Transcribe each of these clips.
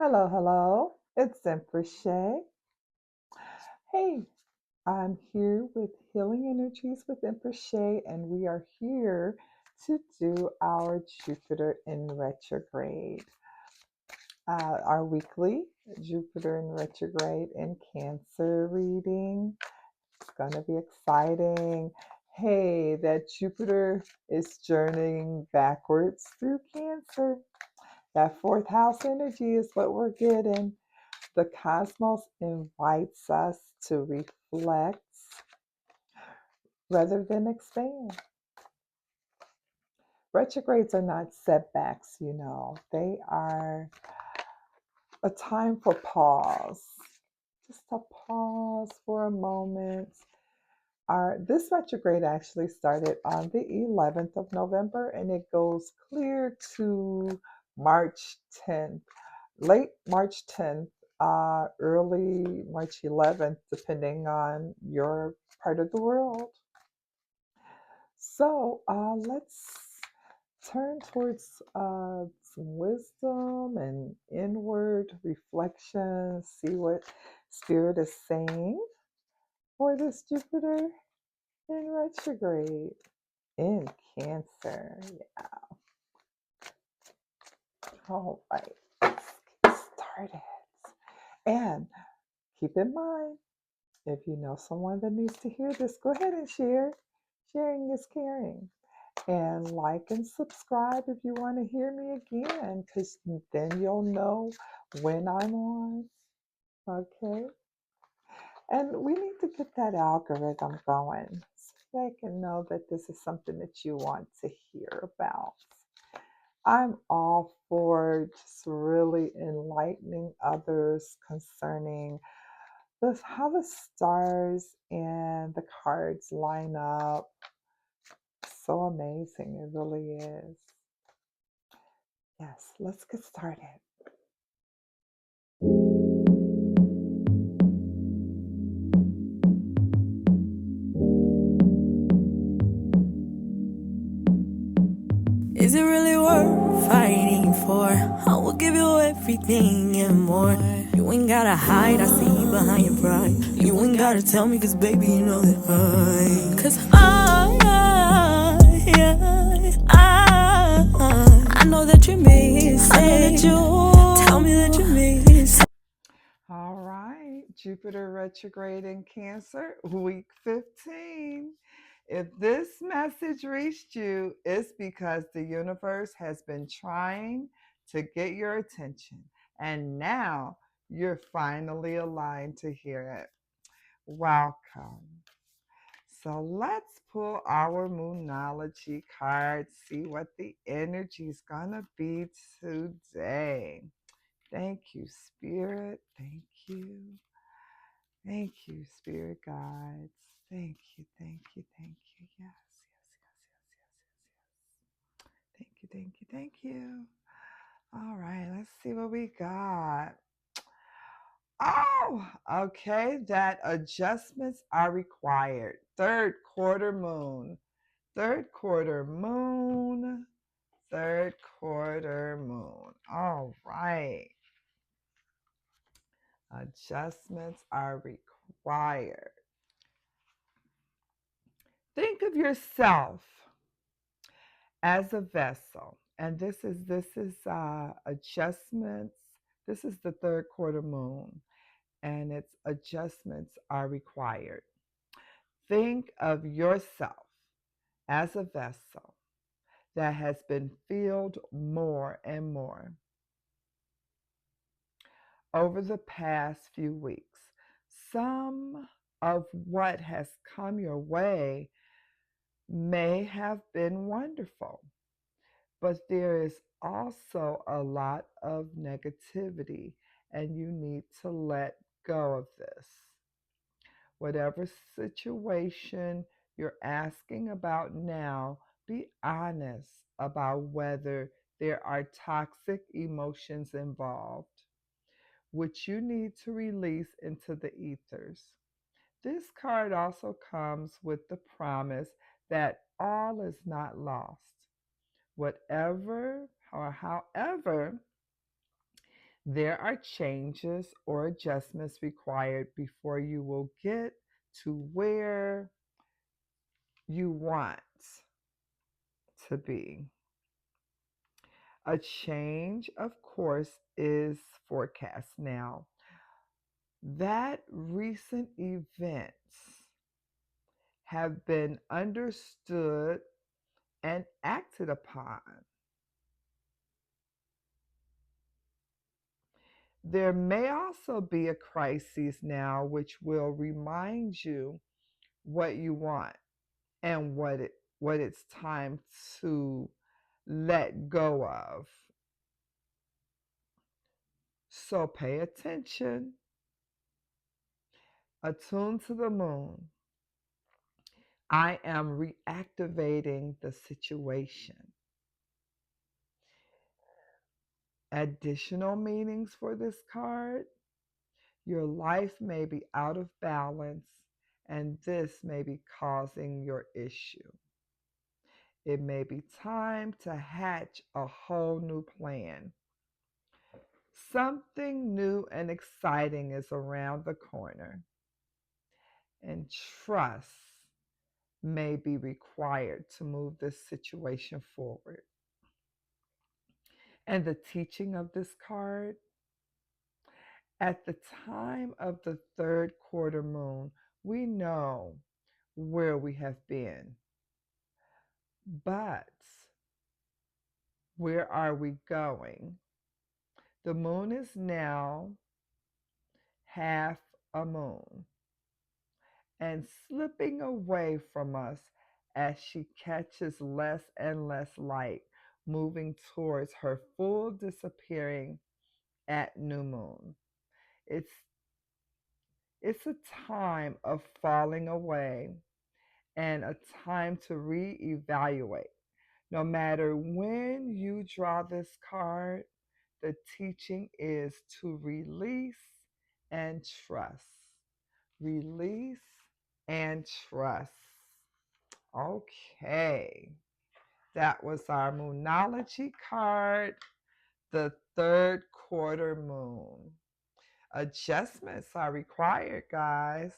Hello, hello. It's Empress Shey. Hey, I'm here with Healing Energies with Empress Shey, and we are here to do our Jupiter in retrograde, our weekly Jupiter in retrograde in Cancer reading. It's going to be exciting. Hey, that Jupiter is journeying backwards through Cancer. That fourth house energy is what we're getting. The cosmos invites us to reflect rather than expand. Retrogrades are not setbacks, they are a time for pause. Just a pause for a moment. This retrograde actually started on the 11th of November and it goes clear to March 10th, late March 10th, early March 11th, depending on your part of the world. So let's turn towards some wisdom and inward reflection, see what Spirit is saying for this Jupiter in retrograde in Cancer. Yeah. All right. Let's get started. And keep in mind, if you know someone that needs to hear this, go ahead and share. Sharing is caring. And like and subscribe if you want to hear me again, because then you'll know when I'm on. Okay? And we need to get that algorithm going so they can know that this is something that you want to hear about. I'm all for just really enlightening others concerning how the stars and the cards line up. So amazing, it really is. Yes, let's get started. Is it really worth fighting for? I will give you everything and more. You ain't gotta hide, I see you behind your pride. You ain't gotta tell me, cause baby, you know that I know that you miss it. I know that you tell me that you miss. All right, Jupiter retrograde in Cancer, week 15. If this message reached you, it's because the universe has been trying to get your attention, and now you're finally aligned to hear it. Welcome. So let's pull our Moonology card, see what the energy is going to be today. Thank you, Spirit. Thank you. Thank you, Spirit Guides. Thank you, thank you, thank you. Yes, yes, yes, yes, yes, yes. Thank you, thank you, thank you. All right, let's see what we got. Oh, okay, that adjustments are required. Third quarter moon. Third quarter moon. Third quarter moon. All right. Adjustments are required. Think of yourself as a vessel, and this is adjustments. This is the third quarter moon, and its adjustments are required. Think of yourself as a vessel that has been filled more and more over the past few weeks. Some of what has come your way may have been wonderful, but there is also a lot of negativity, and you need to let go of this. Whatever situation you're asking about now, be honest about whether there are toxic emotions involved, which you need to release into the ethers. This card also comes with the promise that all is not lost. Whatever or however There are changes or adjustments required before you will get to where you want to be. A change, of course, is forecast. Now, that recent events have been understood and acted upon. There may also be a crisis now which will remind you what you want and what it's time to let go of. So pay attention, attune to the moon. I am reactivating the situation. Additional meanings for this card: your life may be out of balance, and this may be causing your issue. It may be time to hatch a whole new plan. Something new and exciting is around the corner, and trust may be required to move this situation forward. And the teaching of this card: at the time of the third quarter moon, we know where we have been, but where are we going? The moon is now half a moon and slipping away from us as she catches less and less light, moving towards her full disappearing at new moon. It's it's a time of falling away and a time to reevaluate. No matter when you draw this card, the teaching is to release and trust. Release and trust. Okay. That was our Moonology card, the third quarter moon. Adjustments are required, guys.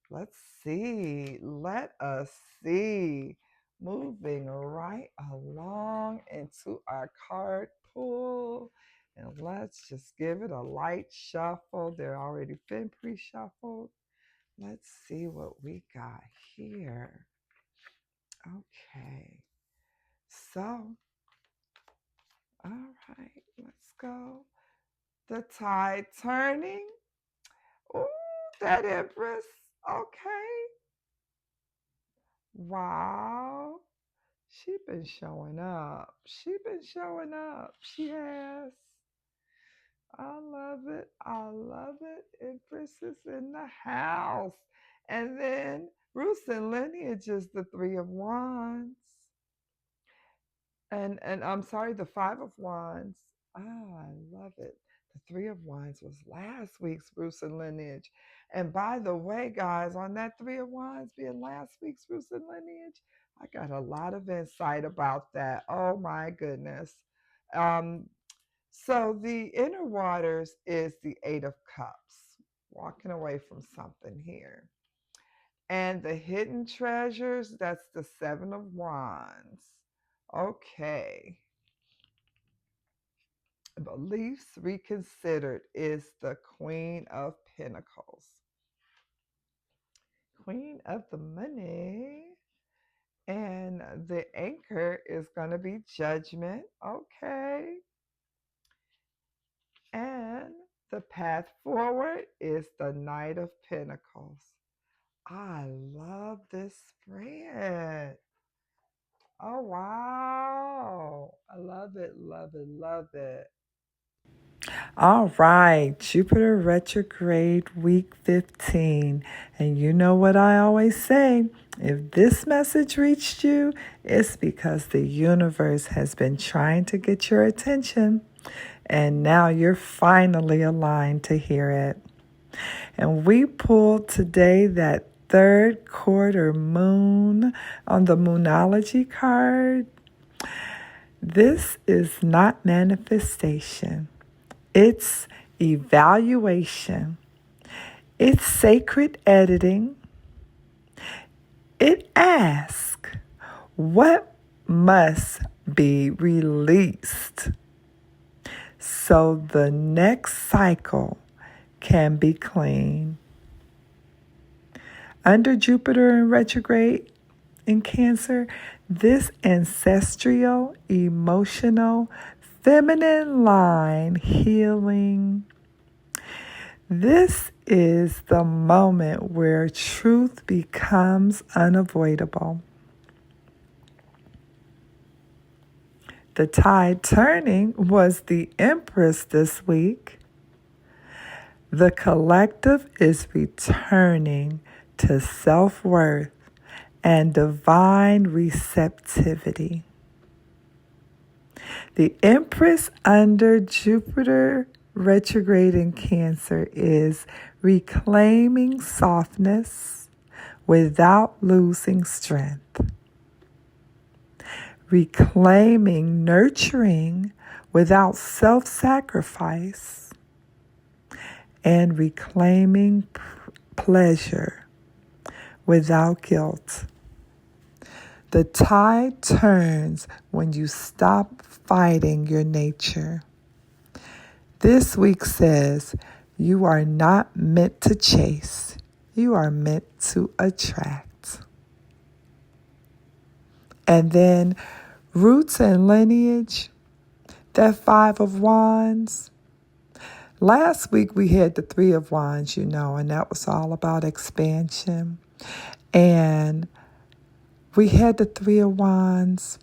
Let's see. Let us see. Moving right along into our card pool. And let's just give it a light shuffle. They're already been pre-shuffled. Let's see what we got here. Okay. So, all right, let's go. The tide turning. Ooh, that Empress. Okay. Wow. She been showing up. She been showing up. She has. I love it. I love it. Empress is in the house. And then Roots and Lineage is the Three of Wands. And I'm sorry, the Five of Wands. Ah, I love it. The Three of Wands was last week's Roots and Lineage. And by the way, guys, on that Three of Wands being last week's Roots and Lineage, I got a lot of insight about that. Oh my goodness. Um, so the inner waters is the Eight of Cups, walking away from something here. And the hidden treasures, that's the Seven of Wands. Okay. Beliefs reconsidered is the Queen of Pentacles. Queen of the Money. And the anchor is going to be Judgment. Okay. And the path forward is the Knight of Pentacles. I love this spread. Oh, wow. I love it, love it, love it. All right, Jupiter retrograde week 15. And you know what I always say, if this message reached you, it's because the universe has been trying to get your attention. And now you're finally aligned to hear it. And we pulled today that third quarter moon on the Moonology card. This is not manifestation. It's evaluation. It's sacred editing. It asks, what must be released so the next cycle can be clean? Under Jupiter in retrograde in Cancer, this ancestral, emotional, feminine line healing. This is the moment where truth becomes unavoidable. The tide turning was the Empress this week. The collective is returning to self-worth and divine receptivity. The Empress under Jupiter retrograde in Cancer is reclaiming softness without losing strength. Reclaiming nurturing without self-sacrifice. And reclaiming pleasure without guilt. The tide turns when you stop fighting your nature. This week says you are not meant to chase. You are meant to attract. And then roots and lineage, that 5 of Wands. Last week we had the 3 of Wands, and that was all about expansion. And we had the 3 of Wands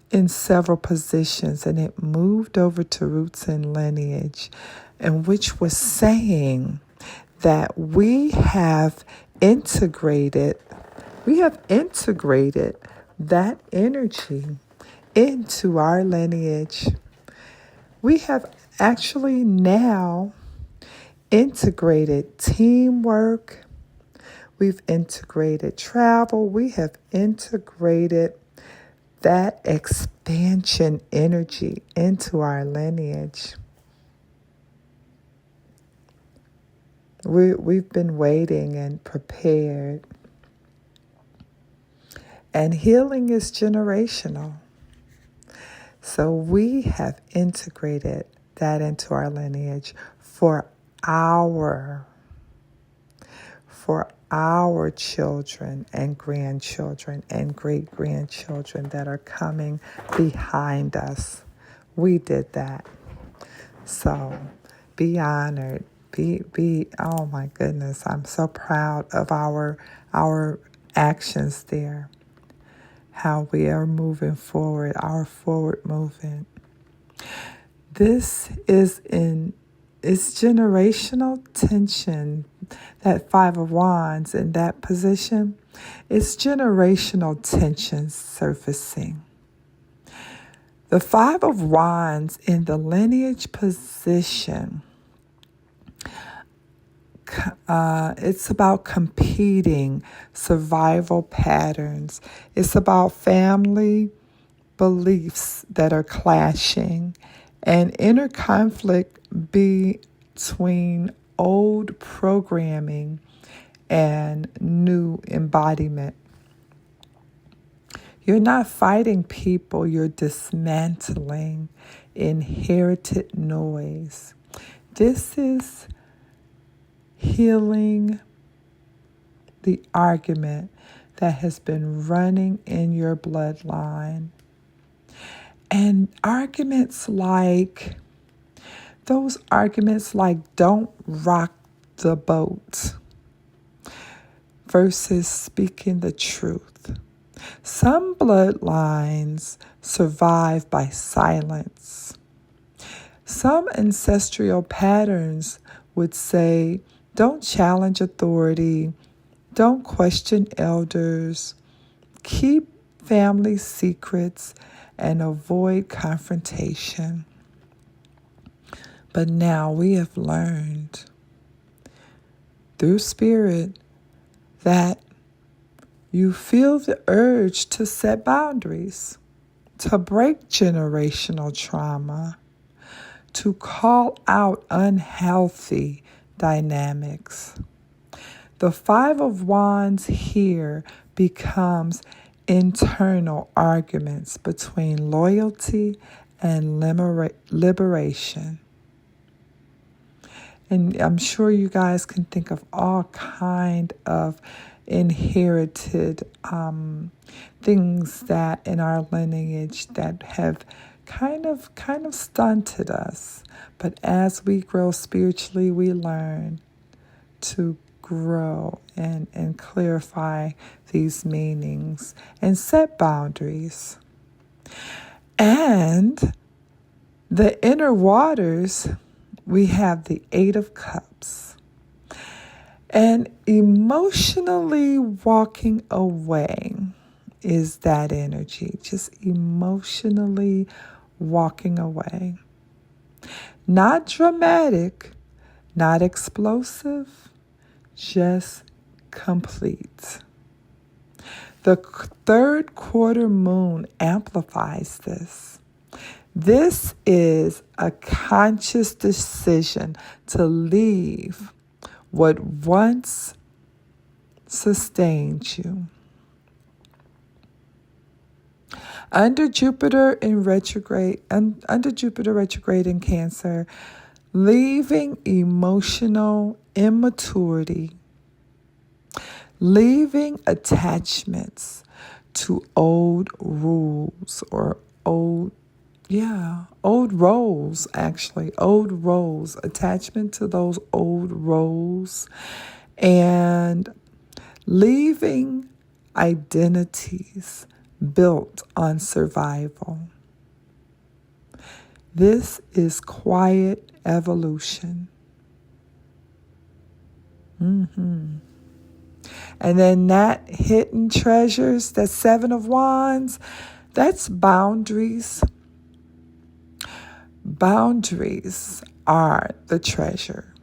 in several positions, and it moved over to roots and lineage, and which was saying that we have integrated that energy into our lineage. We have actually now integrated teamwork. We've integrated travel. We have integrated that expansion energy into our lineage. We've been waiting and prepared. And healing is generational. So we have integrated that into our lineage for our children and grandchildren and great-grandchildren that are coming behind us. We did that. So be honored. Oh my goodness, I'm so proud of our actions there. How we are moving forward, our forward movement. This is it's generational tension. That 5 of Wands in that position, it's generational tension surfacing. The 5 of Wands in the lineage position, it's about competing survival patterns. It's about family beliefs that are clashing and inner conflict between old programming and new embodiment. You're not fighting people, you're dismantling inherited noise. This is healing the argument that has been running in your bloodline. And those arguments like don't rock the boat versus speaking the truth. Some bloodlines survive by silence. Some ancestral patterns would say, don't challenge authority, don't question elders, keep family secrets, and avoid confrontation. But now we have learned through spirit that you feel the urge to set boundaries, to break generational trauma, to call out unhealthy dynamics. The Five of Wands here becomes internal arguments between loyalty and liberation. And I'm sure you guys can think of all kind of inherited things that in our lineage that have kind of stunted us. But as we grow spiritually, we learn to grow and clarify these meanings and set boundaries. And the inner waters, we have the Eight of Cups. And emotionally walking away is that energy, just emotionally walking away. Not dramatic, not explosive, just complete. The third quarter moon amplifies this. This is a conscious decision to leave what once sustained you. Under Jupiter retrograde in Cancer, leaving emotional immaturity, leaving attachments to old rules or old roles, attachment to those old roles, and leaving identities built on survival. This is quiet evolution. And then that hidden treasures, that Seven of Wands, that's boundaries. Boundaries are the treasure.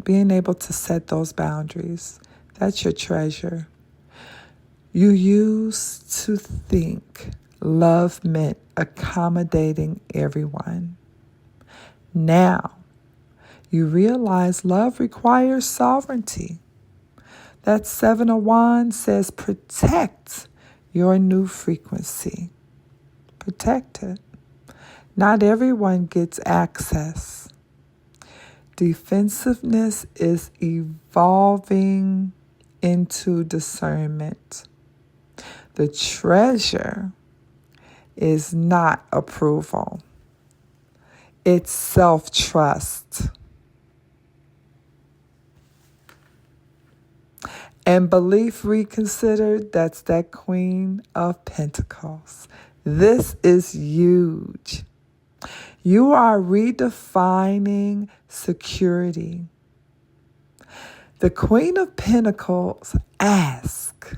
Being able to set those boundaries, that's your treasure. You used to think love meant accommodating everyone. Now, you realize love requires sovereignty. That Seven of Wands says protect your new frequency. Protect it. Not everyone gets access. Defensiveness is evolving into discernment. The treasure is not approval. It's self-trust. And belief reconsidered, that's that Queen of Pentacles. This is huge. You are redefining security. The Queen of Pentacles asks,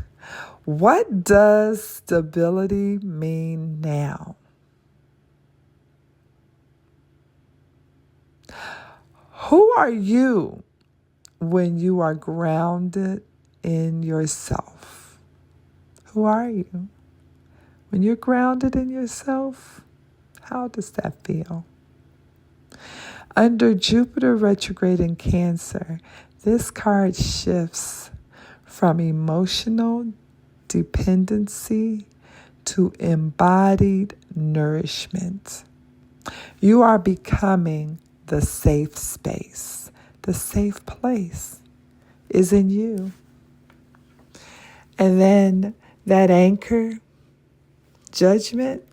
what does stability mean now? Who are you when you are grounded in yourself? Who are you? When you're grounded in yourself, how does that feel? Under Jupiter retrograde in Cancer, this card shifts from emotional dependency to embodied nourishment. You are becoming the safe space. The safe place is in you. And then that anchor, Judgment.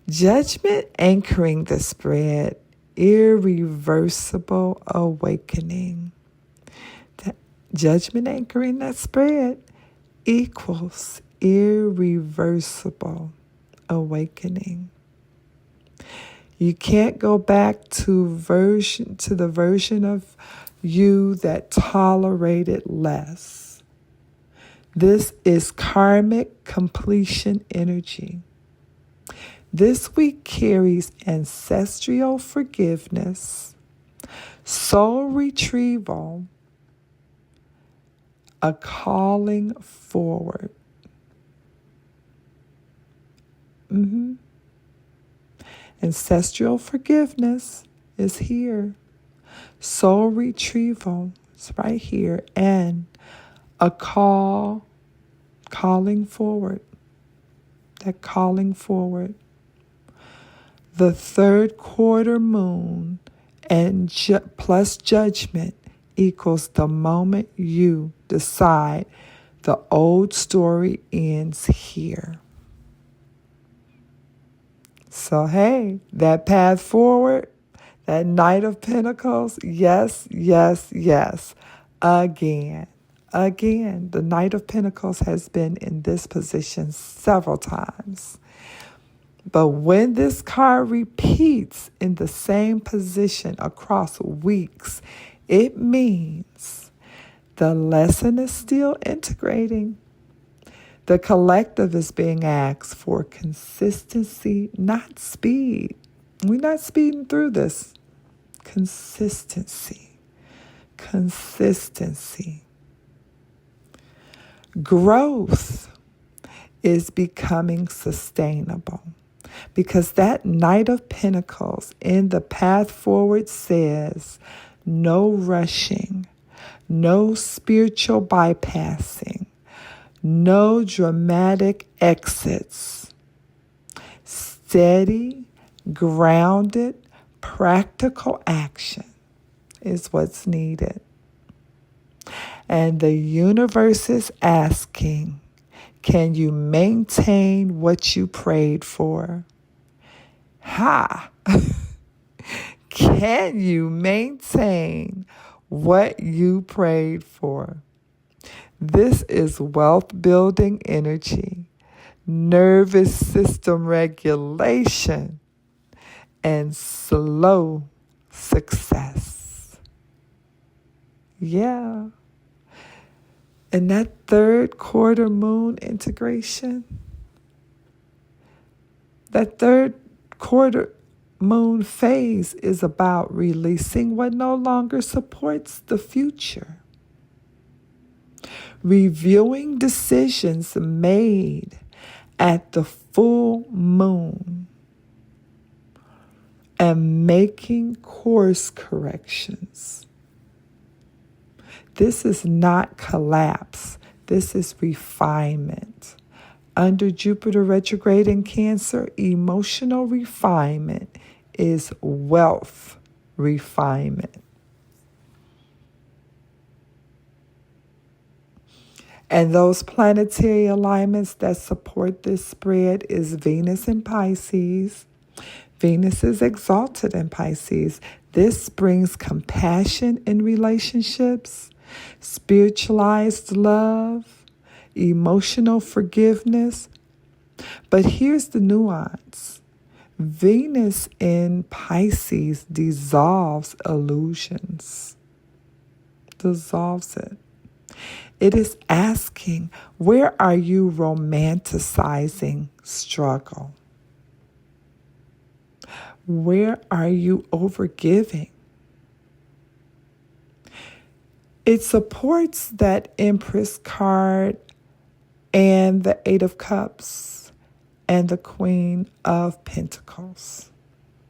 Judgment anchoring the spread, irreversible awakening. That Judgment anchoring that spread equals irreversible awakening. You can't go back to the version of you that tolerated less. This is karmic completion energy. This week carries ancestral forgiveness, soul retrieval, a calling forward. Ancestral forgiveness is here. Soul retrieval is right here. And a calling forward. That calling forward. The third quarter moon and plus judgment equals the moment you decide the old story ends here. So, hey, that path forward, that Knight of Pentacles, yes, yes, yes. Again, the Knight of Pentacles has been in this position several times. But when this card repeats in the same position across weeks, it means the lesson is still integrating. The collective is being asked for consistency, not speed. We're not speeding through this. Consistency. Growth is becoming sustainable because that Knight of Pentacles in the path forward says no rushing, no spiritual bypassing, no dramatic exits. Steady, grounded, practical action is what's needed. And the universe is asking, can you maintain what you prayed for? Can you maintain what you prayed for? This is wealth building energy, nervous system regulation, and slow success. Yeah. And that third quarter moon integration, that third quarter moon phase is about releasing what no longer supports the future. Reviewing decisions made at the full moon and making course corrections. This is not collapse. This is refinement. Under Jupiter retrograde in Cancer, emotional refinement is wealth refinement. And those planetary alignments that support this spread is Venus in Pisces. Venus is exalted in Pisces. This brings compassion in relationships, spiritualized love, emotional forgiveness. But here's the nuance. Venus in Pisces dissolves illusions. Dissolves it. It is asking, where are you romanticizing struggle? Where are you overgiving? It supports that Empress card and the Eight of Cups and the Queen of Pentacles.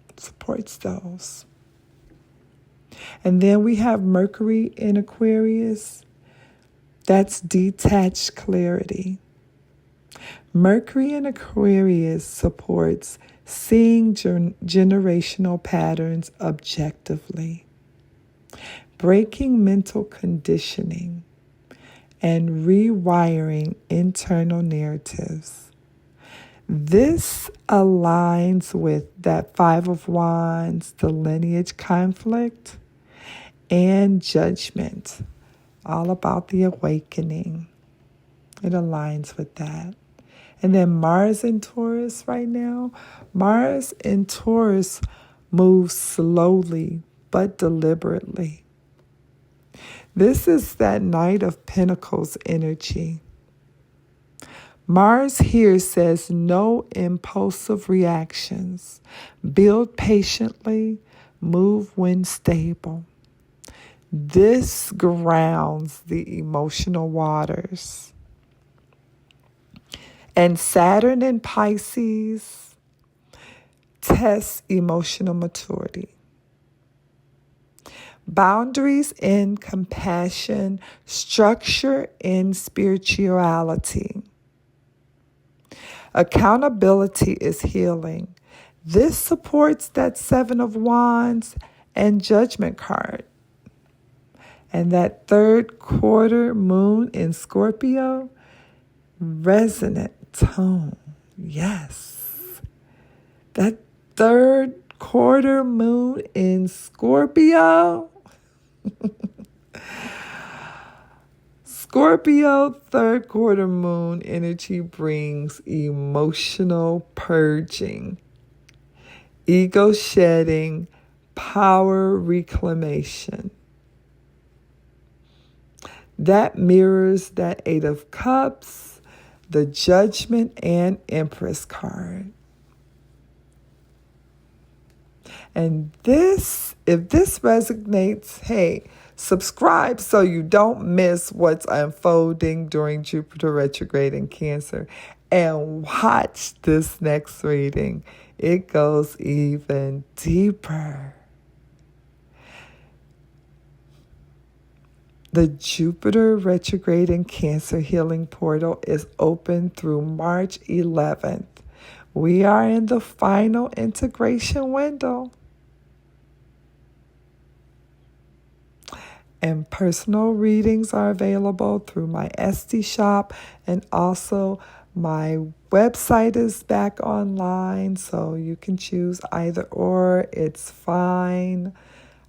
It supports those. And then we have Mercury in Aquarius. That's detached clarity. Mercury in Aquarius supports seeing generational patterns objectively, breaking mental conditioning, and rewiring internal narratives. This aligns with that Five of Wands, the lineage conflict, and judgment. All about the awakening. It aligns with that. And then Mars in Taurus right now. Mars in Taurus moves slowly but deliberately. This is that Knight of Pentacles energy. Mars here says no impulsive reactions. Build patiently, move when stable. This grounds the emotional waters. And Saturn in Pisces test emotional maturity. Boundaries in compassion, structure in spirituality. Accountability is healing. This supports that Seven of Wands and Judgment card. And that third quarter moon in Scorpio, resonant tone. Yes. That third quarter moon in Scorpio. Scorpio third quarter moon energy brings emotional purging, ego shedding, power reclamation. That mirrors that Eight of Cups, the Judgment, and Empress card. And if this resonates, hey, subscribe so you don't miss what's unfolding during Jupiter retrograde in Cancer. And watch this next reading. It goes even deeper. The Jupiter retrograde in Cancer healing portal is open through March 11th. We are in the final integration window. And personal readings are available through my Etsy shop, and also my website is back online, so you can choose either or. It's fine.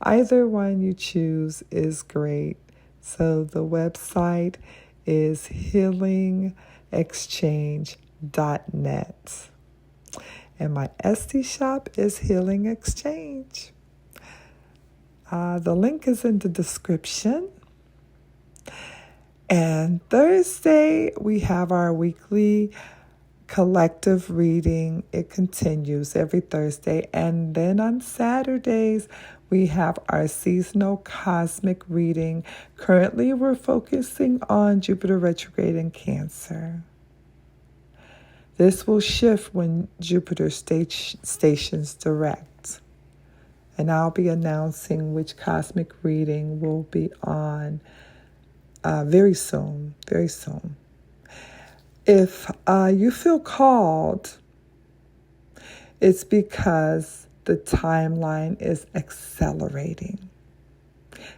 Either one you choose is great. So the website is healingexchange.net. And my Etsy shop is Healing Exchange. The link is in the description. And Thursday, we have our weekly collective reading. It continues every Thursday. And then on Saturdays, we have our seasonal cosmic reading. Currently, we're focusing on Jupiter retrograde in Cancer. This will shift when Jupiter stations direct. And I'll be announcing which cosmic reading will be on very soon. If you feel called, it's because the timeline is accelerating.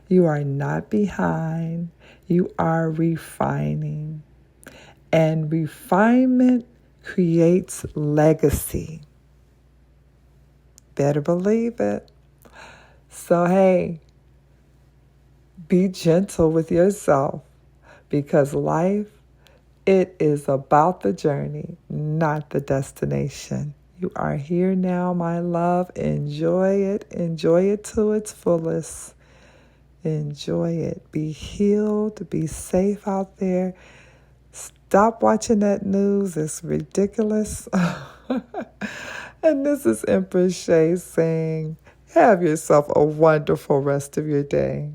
You are not behind. You are refining. And refinement creates legacy. Better believe it. So, hey, be gentle with yourself, because life, it is about the journey, not the destination. You are here now, my love. Enjoy it. Enjoy it to its fullest. Enjoy it. Be healed. Be safe out there. Stop watching that news. It's ridiculous. And this is Empress Shey saying, have yourself a wonderful rest of your day.